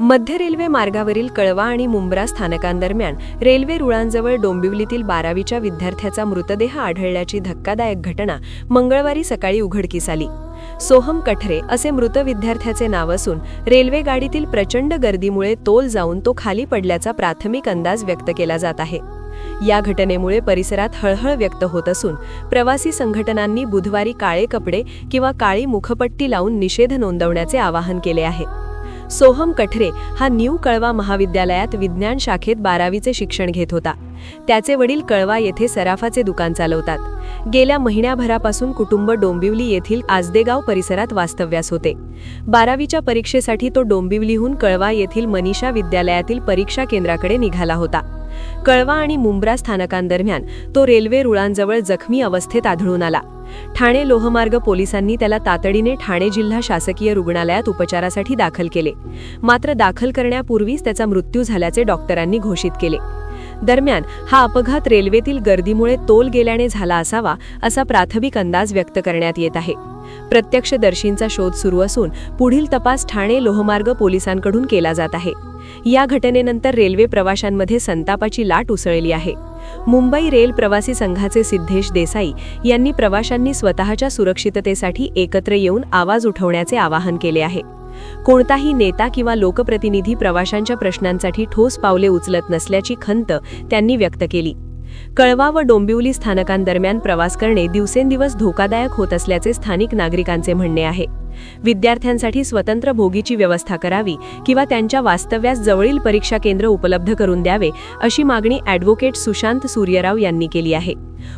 मध्य रेल्वे मार्गावरील कळवा आणि मुंब्रा स्थानकांदरम्यान रेल्वे रुळांजवळ डोंबिवलीतील 12वीच्या विद्यार्थ्याचा मृतदेह आढळल्याची धक्कादायक घटना मंगळवारी सकाळी उघडकीस आली। सोहम कठरे असे मृत विद्यार्थ्याचे नाव असून रेल्वे गाडीतील प्रचंड गर्दीमुळे तोल जाऊन तो खाली पडल्याचा प्राथमिक अंदाज व्यक्त केला जात आहे। या घटनेमुळे परिसरात हळहळ व्यक्त होत असून प्रवासी संघटनांनी बुधवारी काळे कपडे किंवा काळी मुखपट्टी लावून निषेध नोंदवण्याचे आवाहन केले आहे। सोहम कठरे हा न्यू कळवा महाविद्यालयात विज्ञान शाखेत 12वीचे शिक्षण घेत होता। त्याचे वडील कळवा येथे सराफाचे दुकान चालवतात। गेल्या महिन्याभरापासून कुटुंब डोंबिवली येथील आजदेगाव परिसरात वास्तव्यास होते। 12वीच्या परीक्षेसाठी तो डोंबिवलीहून कळवा येथील मनीषा विद्यालयातील परीक्षा केंद्राकडे निघाला होता। कळवा आणि मुंब्रा स्थानकांदरम्यान तो रेल्वे रुळांजवळ जखमी अवस्थेत आढळून आला। ठाणे लोहमार्ग पोलिसांनी त्याला तातडीने ठाणे जिल्हा शासकीय रुग्णालयात उपचारासाठी दाखल केले, मात्र दाखल करण्यापूर्वीच त्याचा मृत्यू झाल्याचे डॉक्टरांनी घोषित केले। दरम्यान हा अपघात रेल्वेतील गर्दीमुळे तोल गेल्याने झाला असावा असा प्राथमिक अंदाज व्यक्त करण्यात येत आहे। प्रत्यक्षदर्शींचा शोध सुरू असून पुढील तपास ठाणे लोहमार्ग पोलिसांकडून केला जात आहे। या घटनेनंतर रेल्वे प्रवाशांमध्ये संतापाची लाट उसळली आहे। मुंबई रेल प्रवासी संघाचे सिद्धेश देसाई यांनी प्रवाशांनी स्वतःच्या सुरक्षिततेसाठी एकत्र येऊन आवाज उठवण्याचे आवाहन केले आहे। कोणताही नेता किंवा लोकप्रतिनिधी प्रवाशांच्या प्रश्नांसाठी ठोस पावले उचलत नसल्याची खंत त्यांनी व्यक्त केली। कळवा व डोंबिवली स्थानकांदरम्यान प्रवास करणे दिवसेंदिवस धोकादायक होत असल्याचे स्थानिक नागरिकांचे म्हणणे आहे। विद्यार्थ्यांसाठी स्वतंत्र बोगीची व्यवस्था करावी किंवा त्यांच्या वास्तव्यास जवळील परीक्षा केंद्र उपलब्ध करून द्यावे अशी मागणी ॲडव्होकेट सुशांत सूर्यराव यांनी केली आहे।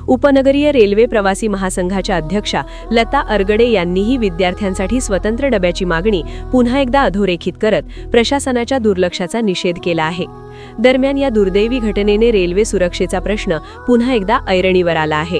उपनगरीय रेल्वे प्रवासी महासंघाच्या अध्यक्षा लता अरगडे यांनीही विद्यार्थ्यांसाठी स्वतंत्र डब्याची मागणी पुन्हा एकदा अधोरेखित करत प्रशासनाच्या दुर्लक्षाचा निषेध केला आहे। दरम्यान या दुर्दैवी घटनेने रेल्वे सुरक्षेचा प्रश्न पुन्हा एकदा ऐरणीवर आला आहे।